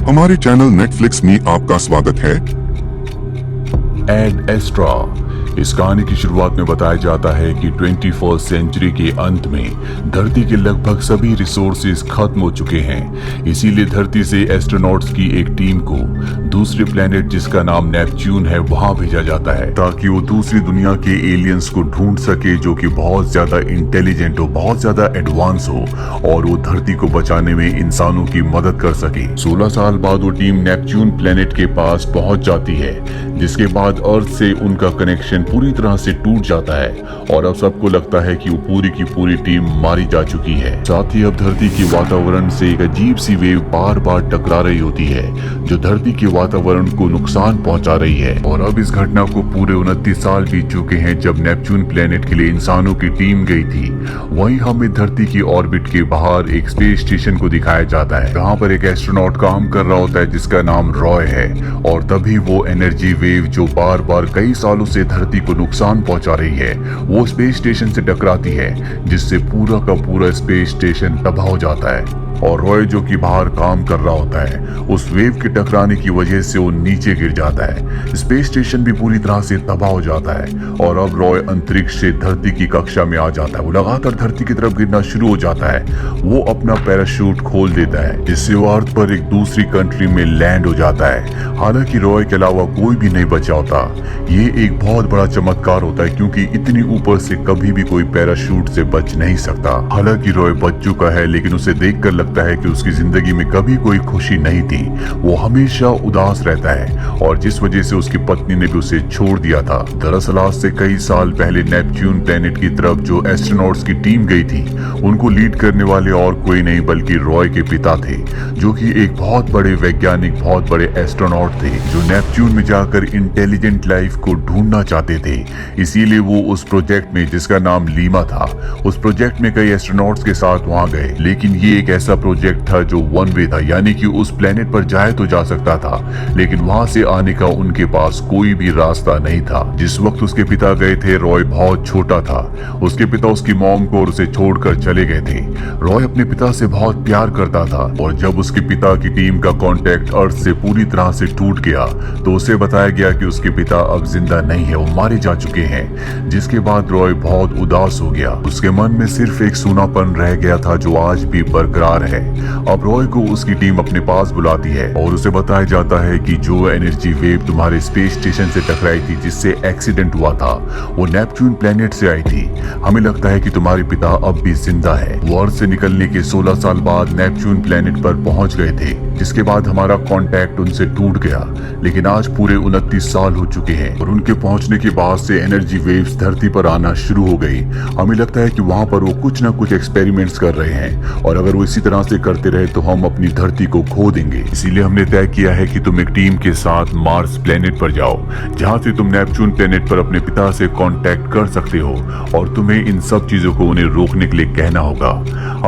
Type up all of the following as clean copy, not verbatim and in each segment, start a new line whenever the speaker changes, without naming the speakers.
हमारे channel Netflix में आपका स्वागत है।
Ad Astra. इस कहानी की शुरुआत में बताया जाता है कि 21वीं सेंचुरी के अंत में धरती के लगभग सभी रिसोर्सेज खत्म हो चुके हैं। इसीलिए धरती से एस्ट्रोनॉट्स की एक टीम को दूसरे प्लेनेट जिसका नाम नेपच्यून है वहां भेजा जाता है, ताकि वो दूसरी दुनिया के एलियंस को ढूंढ सके जो कि बहुत ज्यादा इंटेलिजेंट हो, बहुत ज्यादा एडवांस हो और वो धरती को बचाने में इंसानों की मदद कर सके। 16 साल बाद वो टीम नेपच्यून प्लेनेट के पास पहुंच जाती है, जिसके बाद अर्थ से उनका कनेक्शन पूरी तरह से टूट जाता है और अब सबको लगता है कि वो पूरी की पूरी टीम मारी जा चुकी है। साथ ही अब धरती के वातावरण से एक अजीब सी वेव बार बार टकरा रही होती है जो धरती के वातावरण को नुकसान पहुंचा रही है। और अब इस घटना को पूरे 29 साल बीत चुके हैं जब नेपच्यून प्लेनेट के लिए इंसानों की टीम गई थी। वहीं हमें धरती की ऑर्बिट के बाहर एक स्पेस स्टेशन को दिखाया जाता है जहाँ पर एक एस्ट्रोनॉट काम कर रहा होता है जिसका नाम रॉय है। और तभी वो एनर्जी वेव जो बार बार कई सालों से धरती को नुकसान पहुंचा रही है वो स्पेस स्टेशन से टकराती है, जिससे पूरा का पूरा स्पेस स्टेशन तबाह हो जाता है। और रॉय जो कि बाहर काम कर रहा होता है उस वेव के टकराने की वजह से वो नीचे गिर जाता है। स्पेस स्टेशन भी पूरी तरह से तबाह हो जाता है और अब रॉय अंतरिक्ष से धरती की कक्षा में आ जाता है। वो लगातार धरती की तरफ गिरना शुरू हो जाता है। वो अपना पैराशूट खोल देता है जिससे वो अर्थ पर एक दूसरी कंट्री में लैंड हो जाता है। हालांकि रॉय के अलावा कोई भी नहीं बचा होता। ये एक बहुत बड़ा चमत्कार होता है क्योंकि इतनी ऊपर से कभी भी कोई पैराशूट से बच नहीं सकता। हालांकि रॉय बच चुका है लेकिन उसे देखकर लगता है कि उसकी जिंदगी में कभी कोई खुशी नहीं थी। वो हमेशा उदास रहता है और जिस वजह से उसकी पत्नी ने भी उसे छोड़ दिया था। दरअसल आज से कई साल पहले नेपच्यून प्लेनेट की तरफ जो एस्ट्रोनॉट्स की टीम गई थी उनको लीड करने वाले और कोई नहीं बल्कि रॉय के पिता थे, जो कि एक बहुत बड़े वैज्ञानिक, बहुत बड़े एस्ट्रोनॉट थे जो नेपच्यून में जाकर इंटेलिजेंट लाइफ को ढूंढना चाहते थे। इसीलिए वो उस प्रोजेक्ट में जिसका नाम लीमा था, उस प्रोजेक्ट में कई एस्ट्रोनॉट्स के साथ वहां गए। लेकिन ये एक ऐसा प्रोजेक्ट था जो वन वे था, यानी कि उस प्लेनेट पर जाए तो जा सकता था लेकिन वहां से आने का उनके पास कोई भी रास्ता नहीं था। जिस वक्त उसके पिता गए थे रॉय बहुत छोटा था। उसके पिता उसकी मॉम को और उसे छोड़कर चले गए थे। रॉय अपने पिता से बहुत प्यार करता था और जब उसके पिता की टीम का कांटेक्ट अर्थ से पूरी तरह से टूट गया तो उसे बताया गया कि उसके पिता अब जिंदा नहीं है, वो मारे जा चुके हैं। जिसके बाद रॉय बहुत उदास हो गया। उसके मन में सिर्फ एक सूनापन रह गया था जो आज भी बरकरार है। अब रॉय को उसकी टीम अपने पास बुलाती है और उसे बताया जाता है कि जो एनर्जी वेव तुम्हारे स्पेस स्टेशन से टकराई थी जिससे एक्सीडेंट हुआ था वो नेपच्यून प्लेनेट से आई थी। हमें लगता है कि तुम्हारे पिता अब भी जिंदा है। वो अर्थ से निकलने के 16 साल बाद नेपच्यून प्लेनेट पर पहुंच गए थे, जिसके बाद हमारा कांटेक्ट उनसे टूट गया। लेकिन आज पूरे 29 साल हो चुके हैं और उनके पहुंचने के बाद से एनर्जी वेव्स धरती पर आना शुरू हो गई। हमें लगता है कि वहां पर वो कुछ ना कुछ एक्सपेरिमेंट्स कर रहे हैं और अगर वो इसी तरह से करते रहे तो हम अपनी धरती को खो देंगे। इसीलिए हमने तय किया है कि तुम एक टीम के साथ मार्स प्लेनेट पर जाओ, जहां से तुम नेपच्यून प्लेनेट पर अपने पिता से कांटेक्ट कर सकते हो और तुम्हें इन सब चीजों को उन्हें रोकने के लिए कहना होगा।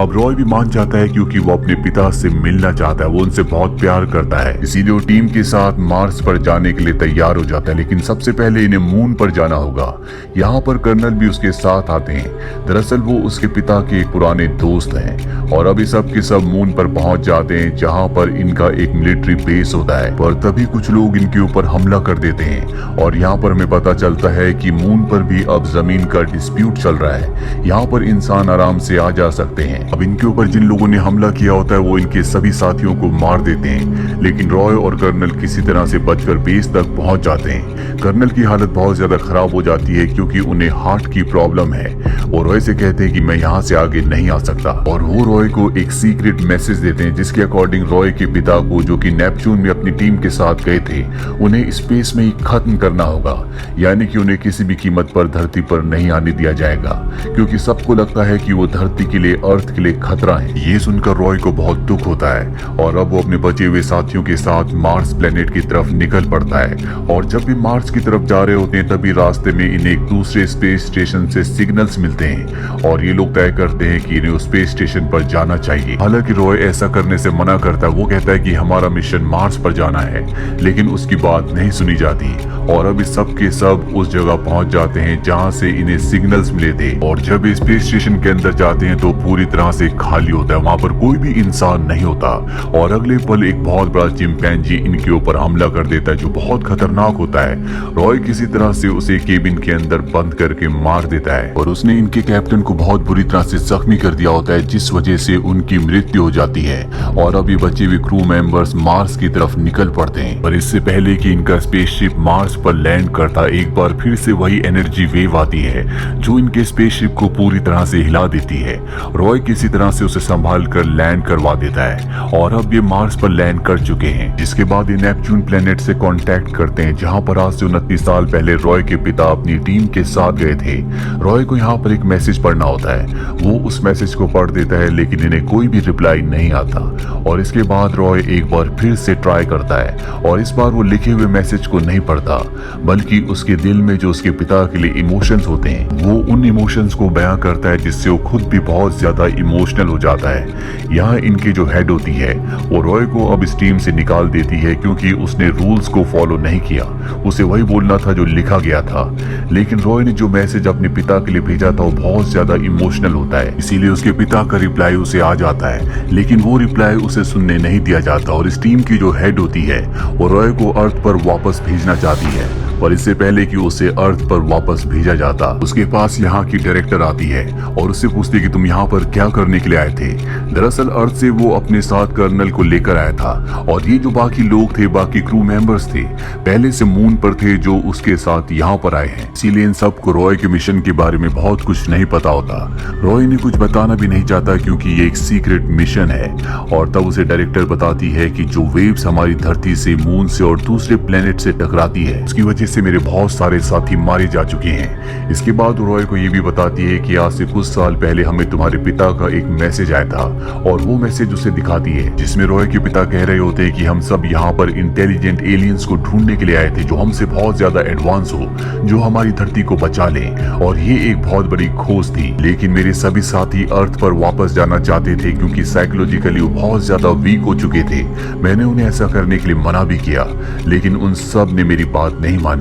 अब रॉय भी मान जाता है क्योंकि वो अपने पिता से मिलना चाहता है, वो उनसे बहुत प्यार करता है। इसीलिए वो टीम के साथ मार्स पर जाने के लिए तैयार हो जाता है। लेकिन सबसे पहले इन्हें मून पर जाना होगा। यहाँ पर कर्नल भी उसके साथ आते हैं। दरअसल वो उसके पिता के पुराने दोस्त हैं और अभी सब के सब मून पर पहुंच जाते हैं जहां पर इनका एक मिलिट्री बेस होता है। पर तभी कुछ लोग इनके ऊपर हमला कर देते हैं और यहाँ पर हमें पता चलता है कि मून पर भी अब जमीन का डिस्प्यूट चल रहा है। यहाँ पर इंसान आराम से आ जा सकते हैं। अब इनके ऊपर जिन लोगों ने हमला किया होता है वो इनके सभी साथियों को मार देते हैं। लेकिन रॉय और कर्नल किसी तरह से बचकर बेस तक पहुंच जाते हैं। कर्नल की हालत बहुत ज्यादा खराब हो जाती है क्योंकि उन्हें हार्ट की प्रॉब्लम है और रॉय से कहते हैं कि मैं यहाँ से आगे नहीं आ सकता। और वो रॉय को एक सीक्रेट मैसेज देते हैं जिसके अकॉर्डिंग रॉय के पिता को, जो कि नेपच्यून में अपनी टीम के साथ गए थे, उन्हें स्पेस में ही खत्म करना होगा। यानी कि उन्हें किसी भी कीमत पर धरती पर नहीं आने दिया जाएगा क्योंकि सबको लगता है कि वो धरती के लिए, अर्थ के लिए खतरा है। ये सुनकर रॉय को बहुत दुख होता है और अब वो अपने बचे हुए साथियों के साथ मार्स प्लेनेट की तरफ निकल पड़ता है। और जब भी मार्स की तरफ जा रहे होते हैं तभी रास्ते में इन्हें एक दूसरे स्पेस स्टेशन से सिग्नल्स मिलते हैं और ये लोग तय करते हैं कि इन्हें उस स्पेस स्टेशन पर जाना चाहिए। हालांकि रॉय ऐसा करने से मना करता है। वो कहता है कि हमारा मिशन मार्स पर जाना है, लेकिन उसकी बात नहीं सुनी जाती और अब इस सब के सब उस जगह पहुंच जाते हैं जहां से इन्हें सिग्नल्स मिले थे। और जब स्पेस स्टेशन के अंदर जाते हैं तो पूरी तरह से खाली होता है, वहां पर कोई भी इंसान नहीं होता और अगले पल एक बहुत बड़ा चिंपैंजी इनके ऊपर हमला कर देता है जो बहुत खतरनाक होता है। रॉय किसी तरह से उसे केबिन के अंदर बंद करके मार देता है और उसने इनके कैप्टन को बहुत बुरी तरह से जख्मी कर दिया होता है, जिस वजह से उनकी मृत्यु हो जाती है और अब ये बचे हुए क्रू मेंबर्स मार्स की तरफ निकल पड़ते हैं। पर इससे पहले कि इनका स्पेसशिप मार्स पर लैंड करता, एक बार फिर से वही एनर्जी वेव आती है जो इनके स्पेसशिप को पूरी तरह से हिला देती है। रॉय किसी तरह से उसे संभाल कर लैंड करवा देता है और अब ये मार्स पर लैंड कर चुके हैं, जिसके बाद ये नेपच्यून प्लेनेट से कांटेक्ट करते हैं जहां पर आज से 29 साल पहले रॉय के पिता अपनी टीम के साथ गए थे। रॉय को यहाँ पर एक मैसेज पढ़ना होता है, वो उस मैसेज को पढ़ देता है लेकिन इन्हें कोई भी रिप्लाई नहीं आता और इसके बाद रॉय एक बार फिर से ट्राई करता है और इस बार वो लिखे हुए मैसेज को नहीं पढ़ता बल्कि उसके दिल में जो उसके पिता के लिए इमोशंस होते हैं वो उन इमोशंस को बयां करता है, जिससे वो खुद भी बहुत ज्यादा इमोशनल हो जाता है। यहाँ इनकी जो हेड होती है वो रॉय को अब इस टीम से निकाल देती है क्योंकि उसने रूल्स को फॉलो नहीं किया, उसे वही बोलना था जो लिखा गया था। लेकिन रॉय ने जो मैसेज अपने पिता के लिए भेजा था वो बहुत ज्यादा इमोशनल होता है, इसीलिए उसके पिता का रिप्लाई उसे आ जाता है, लेकिन वो रिप्लाई उसे सुनने नहीं दिया जाता और इस टीम की जो हेड होती है वो रॉय को अर्थ पर वापस भेजना चाहती है। पर इससे पहले कि उसे अर्थ पर वापस भेजा जाता, उसके पास यहाँ की डायरेक्टर आती है और उससे पूछती कि तुम यहाँ पर क्या करने के लिए आए थे। दरअसल अर्थ से वो अपने साथ कर्नल को लेकर आया था और ये जो बाकी लोग थे, बाकी क्रू मेंबर्स थे, पहले से मून पर थे जो उसके साथ यहाँ पर आए हैं। इसीलिए इन सबको रॉय के मिशन के बारे में बहुत कुछ नहीं पता होता। रॉय ने कुछ बताना भी नहीं चाहता क्योंकि ये एक सीक्रेट मिशन है और तब उसे डायरेक्टर बताती है कि जो वेव्स हमारी धरती से, मून से और दूसरे प्लेनेट से टकराती है उसकी वजह से मेरे बहुत सारे साथी मारे जा चुके हैं। इसके बाद रॉय को ये भी बताती है कि आज से कुछ साल पहले हमें तुम्हारे पिता का एक मैसेज आया था और वो मैसेज उसे दिखाती है जिसमें रॉय के पिता कह रहे होते हैं कि हम सब यहाँ पर इंटेलिजेंट एलियंस को ढूंढने के लिए आए थे जो हमसे बहुत ज्यादा एडवांस हो, जो हमारी धरती को बचा ले, और ये एक बहुत बड़ी खोज थी। लेकिन मेरे सभी साथी अर्थ पर वापस जाना चाहते थे क्योंकि साइकोलॉजिकली वो बहुत ज्यादा वीक हो चुके थे। मैंने उन्हें ऐसा करने के लिए मना भी किया लेकिन उन सब ने मेरी बात नहीं मानी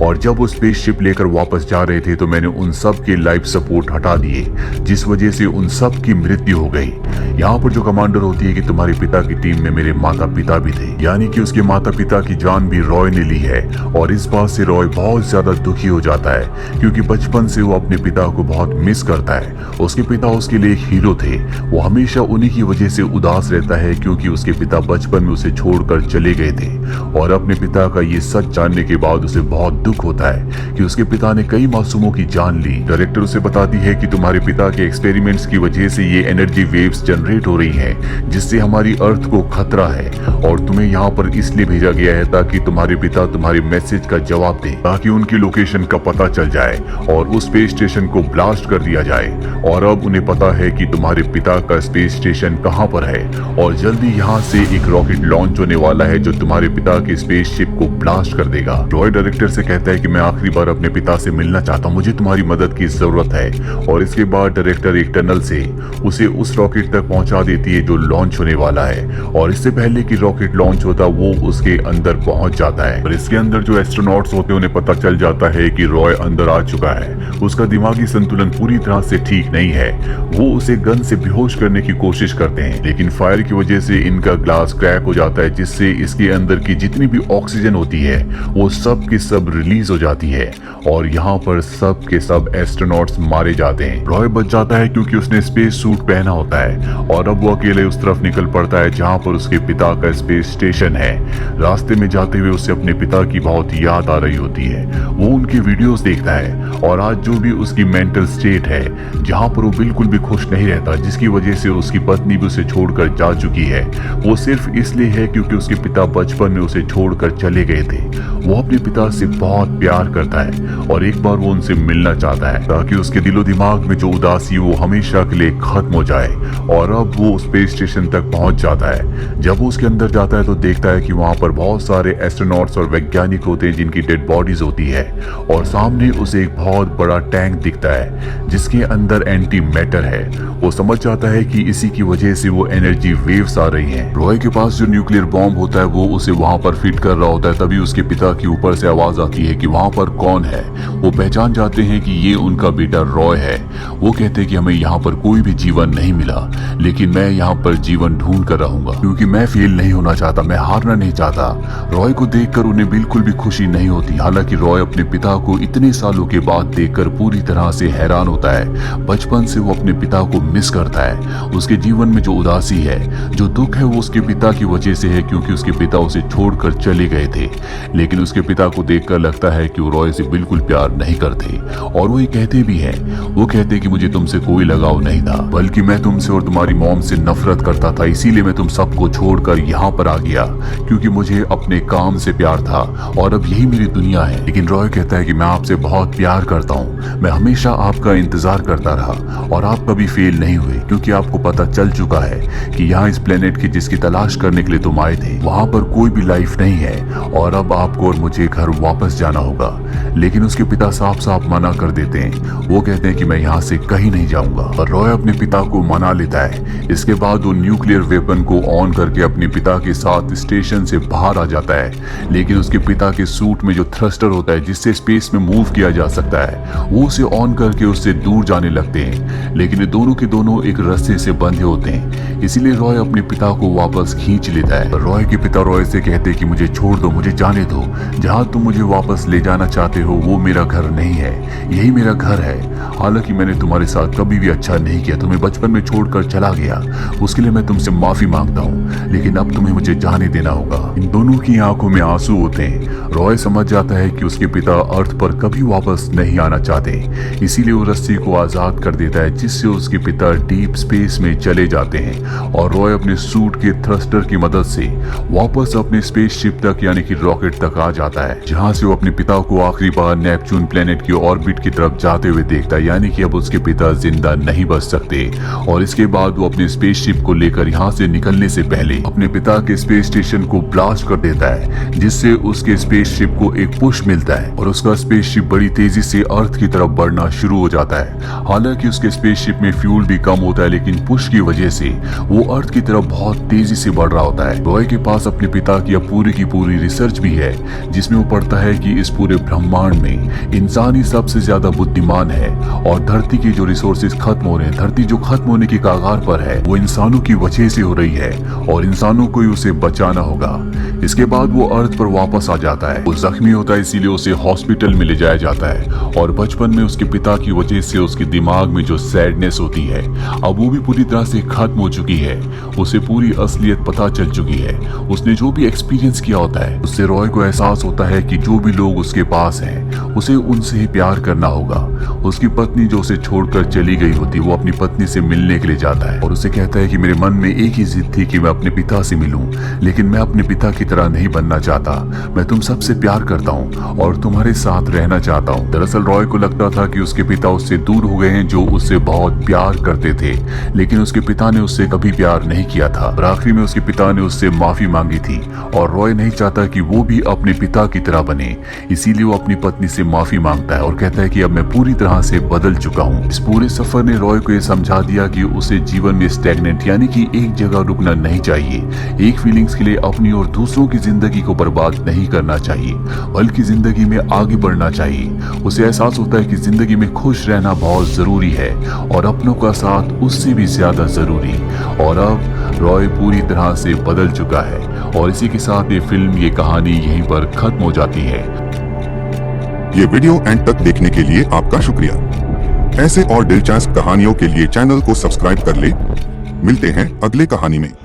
और जब वो स्पेसशिप लेकर वापस जा रहे थे तो मैंने उन सब के लाइफ सपोर्ट हटा दिए, जिस वजह से उन सब की मृत्यु हो गई। यहाँ पर जो कमांडर होती है कि तुम्हारे पिता की टीम में मेरे माता पिता भी थे, यानी कि उसके माता पिता की जान भी रॉय ने ली है और इस बात से रॉय बहुत ज्यादा दुखी हो जाता है क्योंकि बचपन से वो अपने पिता को बहुत मिस करता है। उसके पिता उसके लिए एक हीरो थे, वो हमेशा उन्हीं की वजह से उदास रहता है क्योंकि उसके पिता बचपन में उसे छोड़कर चले गए थे और अपने पिता का ये सच जानने के बाद उसे बहुत दुख होता है कि उसके पिता ने कई मासूमों की जान ली। डायरेक्टर उसे बताती है कि तुम्हारे पिता के एक्सपेरिमेंट्स की वजह से ये एनर्जी वेव्स जनरेट हो रही हैं, जिससे हमारी अर्थ को खतरा है और तुम्हें यहाँ पर इसलिए भेजा गया है ताकि तुम्हारे पिता तुम्हारे मैसेज का जवाब दे, ताकि उनकी लोकेशन का पता चल जाए और उस स्पेस स्टेशन को ब्लास्ट कर दिया जाए। और अब उन्हें पता है कि तुम्हारे पिता का स्पेस स्टेशन कहाँ पर है और जल्दी यहाँ से एक रॉकेट लॉन्च होने वाला है जो तुम्हारे पिता के स्पेसशिप को ब्लास्ट कर देगा। रॉय डायरेक्टर से कहता है कि मैं आखिरी बार अपने पिता से मिलना चाहता हूँ, मुझे तुम्हारी मदद की जरूरत है। और इसके बाद डायरेक्टर एक टनल से उसे उस रॉकेट तक पहुंचा देती है जो लॉन्च होने वाला है और इससे पहले कि रॉकेट लॉन्च होता वो उसके अंदर पहुंच जाता है। और इसके अंदर जो एस्ट्रोनॉट्स होते हैं उन्हें पता चल जाता है कि रॉय अंदर आ चुका है। उसका दिमागी संतुलन पूरी तरह से ठीक नहीं है, वो उसे गन से बेहोश करने की कोशिश करते हैं लेकिन फायर की वजह से इनका ग्लास क्रैक हो जाता है, जिससे इसके अंदर की जितनी भी ऑक्सीजन होती है वो सब की सब रिलीज हो जाती है और यहाँ पर सब के सब एस्ट्रोनॉट्स मारे जाते हैं। रॉय बच जाता है क्योंकि उसने स्पेस सूट पहना होता है और अब वो अकेले उस तरफ निकल पड़ता है जहाँ पर उसके पिता का स्पेस स्टेशन है। रास्ते में जाते हुए उसे अपने पिता की बहुत याद आ रही होती है, वो उनकी वीडियोस देखता है और आज जो भी उसकी मेंटल स्टेट है जहाँ पर वो बिल्कुल भी खुश नहीं रहता, जिसकी वजह से उसकी पत्नी भी उसे छोड़कर जा चुकी है, वो सिर्फ इसलिए है क्योंकि उसके पिता बचपन में उसे छोड़कर चले गए थे। वो अपने पिता से बहुत प्यार करता है और एक बार वो उनसे मिलना चाहता है ताकि उसके दिलो दिमाग में जो उदासी वो हमेशा के लिए खत्म हो जाए। और अब वो स्पेस स्टेशन तक पहुंच जाता है। जब वो उसके अंदर जाता है तो देखता है कि वहां पर बहुत सारे एस्ट्रोनॉट्स और वैज्ञानिक होते हैं जिनकी डेड बॉडीज होती है और सामने उसे एक बहुत बड़ा टैंक दिखता है जिसके अंदर एंटी मैटर है। वो समझ जाता है कि इसी की वजह से वो एनर्जी वेव्स आ रही हैं। रॉय के पास जो न्यूक्लियर बॉम्ब होता है वो उसे वहां पर फिट कर रहा होता है तभी उसके पिता के ऊपर से आवाज आती है कि वहां पर कौन है। वो पहचान जाते हैं कि ये उनका बेटा रॉय है। वो कहते हैं कि हमें यहाँ पर कोई भी जीवन नहीं मिला, लेकिन मैं यहाँ पर जीवन ढूंढ कर रहूंगा क्योंकि मैं फेल नहीं होना चाहता, मैं हारना नहीं चाहता। रॉय को देखकर उन्हें बिल्कुल भी खुशी नहीं होती। हालांकि रॉय अपने पिता को इतने सालों के बाद देखकर पूरी तरह से हैरान होता है। बचपन से वो अपने पिता को मिस करता है। उसके जीवन में जो उदासी है, जो दुख है, वो उसके पिता की वजह से है क्योंकि उसके पिता उसे छोड़कर चले गए थे। लेकिन उसके पिता को देखकर लगता है कि वो रॉय से बिल्कुल प्यार नहीं करते और वो ये कहते भी हैं। वो कहते कि मुझे तुमसे कोई लगाव नहीं था, बल्कि मैं तुमसे और तुम्हारी मॉम से नफरत करता था, इसीलिए मैं तुम सबको छोड़कर यहाँ पर आ गया क्योंकि मुझे अपने काम से प्यार था और अब यही मेरी दुनिया है। लेकिन रॉय कहता है कि मैं आपसे बहुत प्यार करता हूँ, मैं हमेशा आपका इंतजार करता रहा और आप कभी फेल नहीं हुए क्योंकि आपको पता चल चुका है कि यहाँ इस प्लेनेट की जिसकी तलाश करने के लिए तुम आए थे वहां पर कोई भी लाइफ नहीं है और अब आपको और मुझे घर वापस जाना होगा। लेकिन उसके पिता साफ साफ मना कर देते हैं। वो कहते हैं कि मैं यहाँ से कहीं नहीं जाऊंगा और रॉय अपने पिता को मना लेता है। इसके बाद वो न्यूक्लियर वेपन को ऑन करके अपने पिता के साथ स्टेशन से बाहर आ जाता है। लेकिन उसके पिता के सूट में जो थ्रस्टर होता है जिससे स्पेस में मूव किया जा सकता है, वो उसे ऑन करके उससे दूर जाने लगते हैं। लेकिन ये दोनों के दोनों एक रस्से से बंधे होते हैं, इसीलिए रॉय अपने पिता को वापस खींच लेता है। रॉय के पिता रॉय से कहते हैं कि मुझे छोड़ दो, मुझे जाने दो, जहाँ तुम मुझे वापस ले जाना चाहते हो वो मेरा घर नहीं है, यही मेरा घर है। हालांकि मैंने तुम्हारे साथ कभी भी अच्छा नहीं किया, तुम्हें बचपन में छोड़कर चला गया, उसके लिए मैं तुमसे माफी मांगता हूँ, लेकिन अब तुम्हें मुझे जाने देना होगा। इन दोनों की आंखों में आंसू होते हैं। रॉय समझ जाता है कि उसके पिता अर्थ पर कभी वापस नहीं आना चाहते, इसीलिए वो रस्सी को आजाद कर देता है जिससे उसके पिता डीप स्पेस में चले जाते हैं और रॉय अपने सूट के थ्रस्टर की मदद से वापस अपने स्पेसशिप तक यानी कि रॉकेट तक आ जाता है, जहां से वो अपने पिता को आखिरी बार नेपच्यून प्लेनेट की ऑर्बिट की तरफ जाते हुए देखता है, यानी कि अब उसके पिता जिंदा नहीं बच सकते। और इसके बाद वो अपने स्पेसशिप को लेकर यहाँ से निकलने से पहले अपने पिता के स्पेस स्टेशन को ब्लास्ट कर देता है, जिससे उसके स्पेसशिप को एक पुश मिलता है और उसका स्पेसशिप बड़ी तेजी से अर्थ की तरफ बढ़ना शुरू हो जाता है। हालांकि उसके स्पेसशिप में फ्यूल भी कम होता है, लेकिन पुश की वजह से वो अर्थ की तरफ बहुत तेजी से बढ़ रहा होता है। रॉय के पास अपने पिता की अब पूरी की पूरी रिसर्च भी है, जिसमें वो पढ़ता है कि इस पूरे ब्रह्मांड में इंसान ही सबसे ज्यादा बुद्धिमान है और धरती के जो रिसोर्सेज खत्म हो रहे हैं, धरती जो खत्म होने की कगार पर है, वो इंसानों की वजह से हो रही है और इंसानों को ही उसे बचाना होगा। इसके बाद वो अर्थ पर वापस आ जाता है। वो जख्मी होता है, इसीलिए उसे हॉस्पिटल में ले जाया जाता है और बचपन में उसके पिता की वजह से उसके दिमाग में जो सैडनेस होती है अब वो भी पूरी तरह से खत्म हो चुकी है। उसे पूरी असलियत पता चल चुकी है। उसने जो भी एक्सपीरियंस किया होता है उससे रॉय को एहसास होता है कि जो भी लोग उसके पास हैं उसे उनसे ही प्यार करना होगा। उसकी पत्नी जो उसे छोड़कर चली गई होती, वो अपनी पत्नी से मिलने के लिए जाता है और उसे कहता है कि मेरे मन में एक ही जिद थी कि मैं अपने पिता से मिलूं, लेकिन मैं अपने पिता की तरह नहीं बनना चाहता। मैं तुम सबसे प्यार करता हूं और तुम्हारे साथ रहना चाहता हूं। दरअसल रॉय को लगता था कि उसके पिता उससे दूर हो गए हैं, जो उससे बहुत प्यार करते थे, लेकिन उसके पिता ने उससे कभी प्यार नहीं किया था और आखिरी में उसके पिता ने उससे माफी मांगी थी और रॉय नहीं चाहता कि वो भी अपने पिता की तरह बने, इसीलिए वो अपनी पत्नी से माफी मांगता है और कहता है कि अब मैं पूरी तरह से बदल चुका हूँ। इस पूरे सफर ने रॉय को ये समझा दिया कि उसे जीवन में स्टैग्नेंट यानी कि एक जगह रुकना नहीं चाहिए। एक फीलिंग्स के लिए अपनी और दूसरों की जिंदगी को बर्बाद नहीं करना चाहिए, बल्कि जिंदगी में आगे बढ़ना चाहिए। उसे एहसास होता है कि जिंदगी में खुश रहना बहुत जरूरी है और अपनों का साथ उससे भी ज्यादा जरूरी। और अब रॉय पूरी तरह से बदल चुका है और इसी के साथ ये फिल्म, ये कहानी यहीं पर खत्म हो जाती है।
ये वीडियो एंड तक देखने के लिए आपका शुक्रिया। ऐसे और दिलचस्प कहानियों के लिए चैनल को सब्सक्राइब कर ले। मिलते हैं अगले कहानी में।